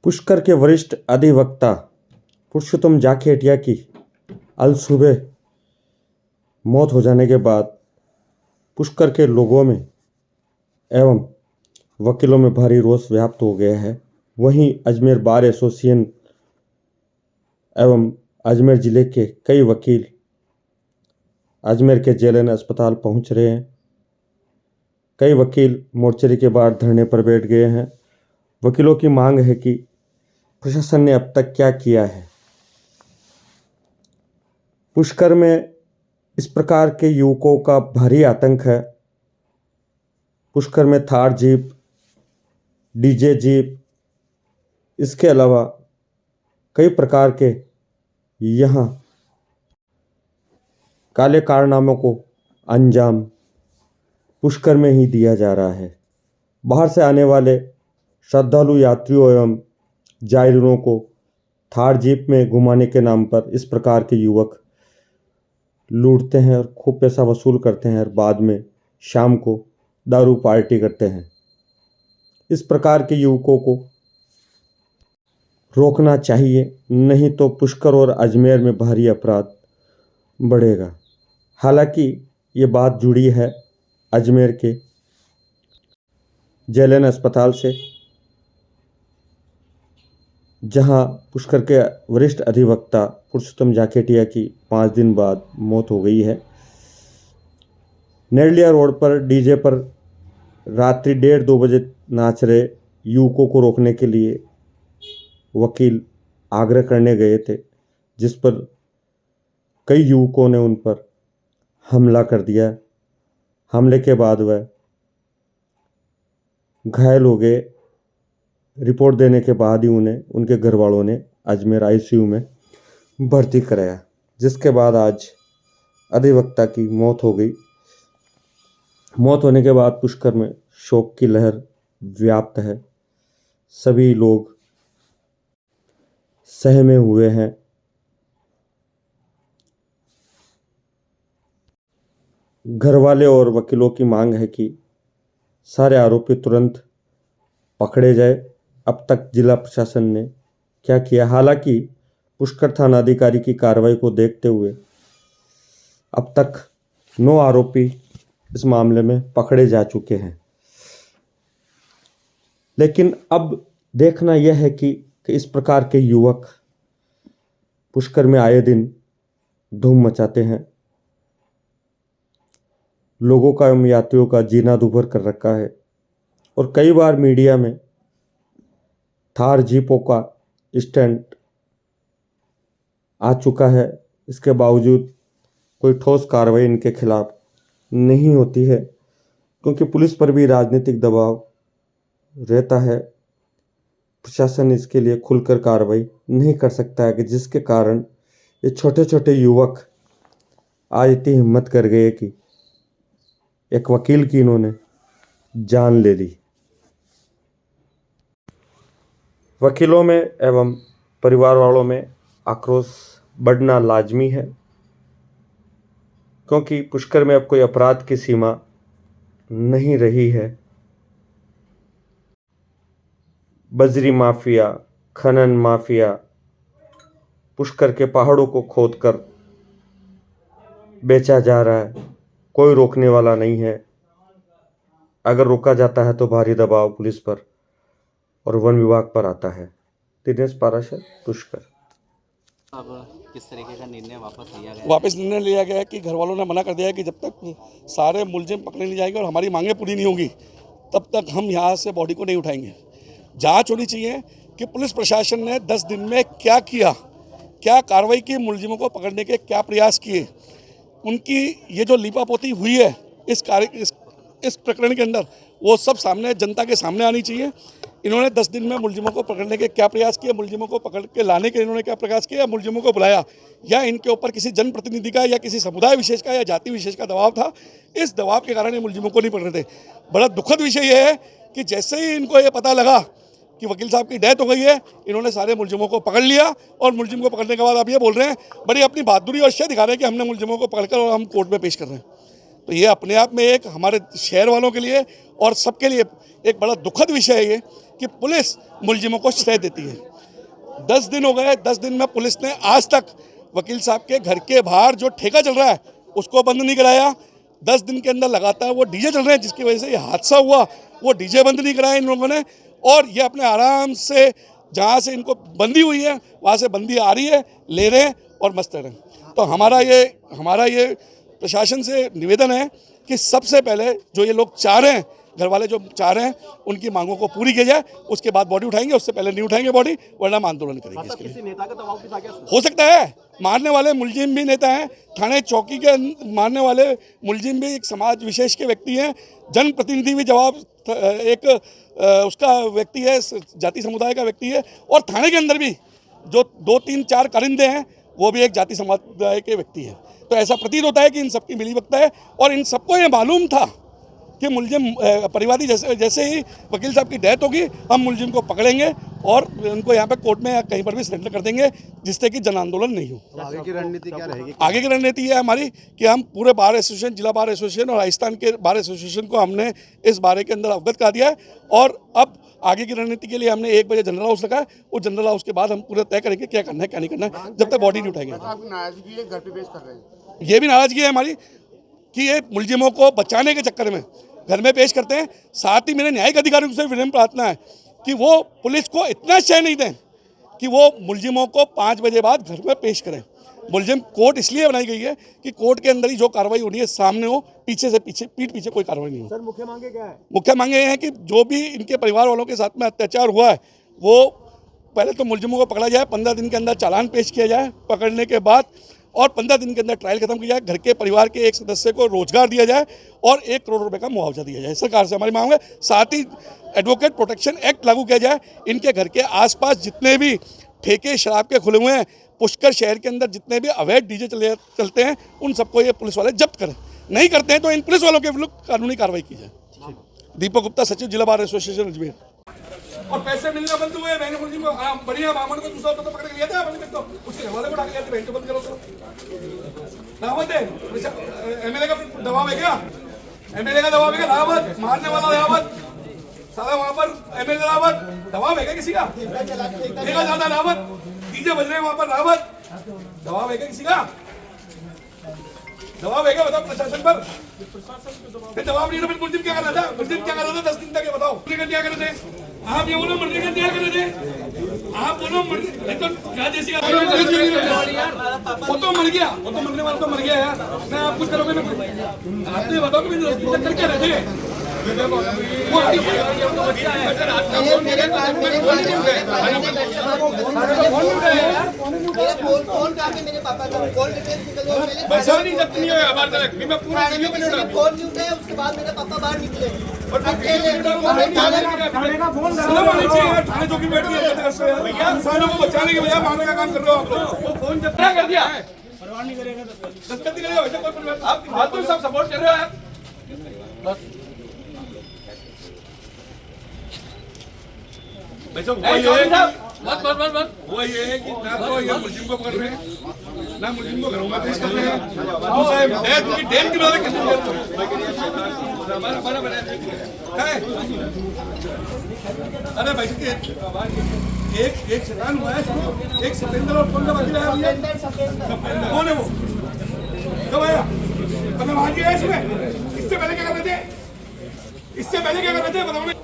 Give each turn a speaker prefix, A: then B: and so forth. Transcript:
A: पुष्कर के वरिष्ठ अधिवक्ता पुरुषोत्तम जाखेटिया की अल सुबह मौत हो जाने के बाद पुष्कर के लोगों में एवं वकीलों में भारी रोष व्याप्त हो गया है। वहीं अजमेर बार एसोसिएशन एवं अजमेर जिले के कई वकील अजमेर के जेएलएन अस्पताल पहुंच रहे हैं। कई वकील मोर्चरी के बाहर धरने पर बैठ गए हैं। वकीलों की मांग है कि प्रशासन ने अब तक क्या किया है। पुष्कर में इस प्रकार के युवकों का भारी आतंक है। पुष्कर में थार जीप, डीजे जीप, इसके अलावा कई प्रकार के यहाँ काले कारनामों को अंजाम पुष्कर में ही दिया जा रहा है। बाहर से आने वाले श्रद्धालु यात्रियों एवं जायरीनों को थार जीप में घुमाने के नाम पर इस प्रकार के युवक लूटते हैं और खूब पैसा वसूल करते हैं और बाद में शाम को दारू पार्टी करते हैं। इस प्रकार के युवकों को रोकना चाहिए, नहीं तो पुष्कर और अजमेर में भारी अपराध बढ़ेगा। हालांकि ये बात जुड़ी है अजमेर के जेएलएन अस्पताल से, जहां पुष्कर के वरिष्ठ अधिवक्ता पुरुषोत्तम जाखेटिया की 5 दिन बाद मौत हो गई है। नेरलिया रोड पर डीजे पर रात्रि 1:30-2 बजे नाच रहे युवकों को रोकने के लिए वकील आग्रह करने गए थे, जिस पर कई युवकों ने उन पर हमला कर दिया। हमले के बाद वह घायल हो गए। रिपोर्ट देने के बाद ही उन्हें उनके घर वालों ने अजमेर आईसीयू में भर्ती कराया, जिसके बाद आज अधिवक्ता की मौत हो गई। मौत होने के बाद पुष्कर में शोक की लहर व्याप्त है। सभी लोग सहमे हुए हैं। घर वाले और वकीलों की मांग है कि सारे आरोपी तुरंत पकड़े जाए। अब तक जिला प्रशासन ने क्या किया? हालांकि पुष्कर थानाधिकारी की कार्रवाई को देखते हुए अब तक 9 आरोपी इस मामले में पकड़े जा चुके हैं। लेकिन अब देखना यह है कि इस प्रकार के युवक पुष्कर में आए दिन धूम मचाते हैं। लोगों का एवं यात्रियों का जीना दुभर कर रखा है और कई बार मीडिया में थार जीपों का स्टंट आ चुका है। इसके बावजूद कोई ठोस कार्रवाई इनके खिलाफ नहीं होती है, क्योंकि पुलिस पर भी राजनीतिक दबाव रहता है। प्रशासन इसके लिए खुलकर कार्रवाई नहीं कर सकता है, कि जिसके कारण ये छोटे छोटे युवक आज इतनी हिम्मत कर गए कि एक वकील की इन्होंने जान ले ली। वकीलों में एवं परिवार वालों में आक्रोश बढ़ना लाजमी है, क्योंकि पुष्कर में अब कोई अपराध की सीमा नहीं रही है। बजरी माफिया, खनन माफिया पुष्कर के पहाड़ों को खोदकर बेचा जा रहा है। कोई रोकने वाला नहीं है। अगर रोका जाता है तो भारी दबाव पुलिस पर और वन विभाग पर आता है। दिनेश पाराशर, पुष्कर।
B: अब किस तरीके का निर्णय
C: वापस निर्णय लिया गया है कि घर वालों ने मना कर दिया है कि जब तक सारे मुलजिम पकड़े नहीं जाएंगे और हमारी मांगें पूरी नहीं होंगी तब तक हम यहाँ से बॉडी को नहीं उठाएंगे। जांच होनी चाहिए कि पुलिस प्रशासन ने 10 दिन में क्या किया, क्या कार्रवाई की, मुलजिमों को पकड़ने के क्या प्रयास किए। उनकी ये जो लीपापोती हुई है इस प्रकरण के अंदर, वो सब सामने जनता के सामने आनी चाहिए। इन्होंने 10 दिन में मुलजिमों को पकड़ने के क्या प्रयास किए, मुलजिमों को पकड़ के लाने के इन्होंने क्या प्रयास किया, मुलजिमों को बुलाया, या इनके ऊपर किसी जनप्रतिनिधि का या किसी समुदाय विशेष का या जाति विशेष का दबाव था। इस दबाव के कारण ये मुलजिमों को नहीं पकड़ रहे थे। बड़ा दुखद विषय यह है कि जैसे ही इनको ये पता लगा कि वकील साहब की डेथ हो गई है, इन्होंने सारे मुलजिमों को पकड़ लिया और मुलजिम को पकड़ने के बाद आप ये बोल रहे हैं, बड़ी अपनी बहादुरी और शय दिखा रहे हैं कि हमने मुलजिमों को पकड़कर और हम कोर्ट में पेश कर रहे हैं। तो ये अपने आप में एक हमारे शहर वालों के लिए और सबके लिए एक बड़ा दुखद विषय है ये कि पुलिस मुलजिमों को श्रेय देती है। 10 दिन हो गए, 10 दिन में पुलिस ने आज तक वकील साहब के घर के बाहर जो ठेका चल रहा है उसको बंद नहीं कराया। 10 दिन के अंदर लगातार वो डीजे चल रहे हैं जिसकी वजह से ये हादसा हुआ, वो डीजे बंद नहीं कराया इन लोगों ने, और ये अपने आराम से जहाँ से इनको बंदी हुई है वहाँ से बंदी आ रही है, ले रहे हैं और मस्त रहे हैं। तो हमारा ये प्रशासन से निवेदन है कि सबसे पहले जो ये लोग चाह रहे हैं, घर वाले जो चाह रहे हैं, उनकी मांगों को पूरी किया जाए, उसके बाद बॉडी उठाएंगे, उससे पहले नहीं उठाएंगे बॉडी, वरना हम आंदोलन करेंगे। इसके लिए
B: नेता का दबाव भी था क्या?
C: हो सकता है मारने वाले मुलजिम भी नेता हैं, थाने चौकी के मारने वाले मुलजिम भी एक समाज विशेष के व्यक्ति हैं, जनप्रतिनिधि भी जवाब एक उसका व्यक्ति है, जाति समुदाय का व्यक्ति है, और थाने के अंदर भी जो 2, 3, 4 कारिंदे हैं वो भी एक जाति समुदाय के व्यक्ति है। तो ऐसा प्रतीत होता है कि इन सबकी मिलीभगत है, और इन सबको ये मालूम था कि मुलजिम परिवादी जैसे ही वकील साहब की डेथ होगी हम मुलजिम को पकड़ेंगे और उनको यहाँ पे कोर्ट में या कहीं पर भी सरेंडर कर देंगे, जिससे कि जन आंदोलन नहीं हो।
B: आगे की रणनीति क्या रहेगी?
C: आगे की रणनीति है हमारी कि हम पूरे बार एसोसिएशन, जिला बार एसोसिएशन और राजस्थान के बार एसोसिएशन को हमने इस बारे के अंदर अवगत करा दिया है, और अब आगे की रणनीति के लिए हमने 1 बजे जनरल हाउस रखा है। वो जनरल हाउस के बाद हम पूरा तय करेंगे क्या करना है क्या नहीं करना है, जब तक बॉडी नहीं उठाएंगे।
D: आपकी नाराजगी है, घर पे पेश कर रहे हैं।
C: ये भी नाराजगी है हमारी कि ये मुलजिमों को बचाने के चक्कर में घर में पेश करते हैं। साथ ही मेरे न्यायिक अधिकारियों से विनम्र प्रार्थना है कि वो पुलिस को इतना शय नहीं दें कि वो मुलजिमों को 5 बजे बाद घर में पेश करें। मुलजिम कोर्ट इसलिए बनाई गई है कि कोर्ट के अंदर ही जो कार्रवाई होनी है सामने हो, पीछे से पीछे, पीठ पीछे कोई कार्रवाई नहीं हो।
B: सर, मुख्य मांगे क्या है?
C: मुख्य मांगे ये हैं कि जो भी इनके परिवार वालों के साथ में अत्याचार हुआ है वो पहले तो मुलजिमों को पकड़ा जाए, 15 दिन के अंदर चालान पेश किया जाए पकड़ने के बाद, और 15 दिन के अंदर ट्रायल खत्म किया जाए, घर के परिवार के एक सदस्य को रोजगार दिया जाए और 1 करोड़ रुपए का मुआवजा दिया जाए। सरकार से हमारी मांग है। साथ ही एडवोकेट प्रोटेक्शन एक्ट लागू किया जाए। इनके घर के आसपास जितने भी ठेके शराब के खुले हुए हैं, पुष्कर शहर के अंदर जितने भी अवैध डीजे चलते हैं, उन सबको ये पुलिस वाले जब्त करें। नहीं करते हैं तो इन पुलिस वालों के विरुद्ध कानूनी कार्रवाई की जाए। दीपक गुप्ता, सचिव, जिला बार एसोसिएशन अजमेर। और पैसे मिलना बंद हुए, मैंने मुलजिम को बढ़िया बामन को दूसरा तो पकड़ के लिया था, तो उसके हवाले को डाल दिया, बैंक बंद करो। तो दावत है एमएलए का दबाव है क्या? एमएलए का दबाव है क्या? दावत मारने वाला दावत, साला वहां पर एमएलए दावत, दबाव है क्या किसी का? देखा जाता दावत, डीजे बज रहे वहां पर दावत, दबाव है क्या किसी का? दबाव है क्या बताओ प्रशासन पर? फिर जवाब नहीं तो फिर मुलजिम क्या कर रहा था? मुलजिम क्या कर रहा था 10 दिन तक? ये बताओ क्या कर रहे थे आप? ये बोलो मर्जी का क्या कर रहे थे आप? बोलो मर्जी, तो क्या जैसी वो तो मर गया, वो तो मरने वाला तो मर गया यार। मैं आप कुछ करोगे ना? आपने बताओ कि मैंने 10 दिन तक करके रखे
D: पैसा नहीं जब्त नहीं हुआ बाहर तक, मैं पूरा वीडियो बना रहा हूं। फोन नहीं उठाया, उसके बाद मेरे पापा बाहर निकले और
C: थाने चौकी बैठ गए भैया, इंसानों को बचाने के बजाय मारने का काम कर रहे हो आप लोग। फोन जब क्या कर दिया है, परवाह नहीं करेगा, दस्तखत नहीं करेगा, वैसे कोई आप फालतू सब सपोर्ट कर रहे हो आप। वैसे वो ये है कि ना तो ये मुलजिम को पकड़ रहे हैं, ना मुलजिम को घरों में पेश कर रहे हैं। डेट की बात कितनी अरे भाई एक शैतान हुआ है, एक सतेंद्र और कौन सा बाकी रहा है? कौन है वो? कब आया? कब वहां गया इसमें? इससे पहले क्या कर रहे थे? इससे पहले क्या कर रहे थे बताओ।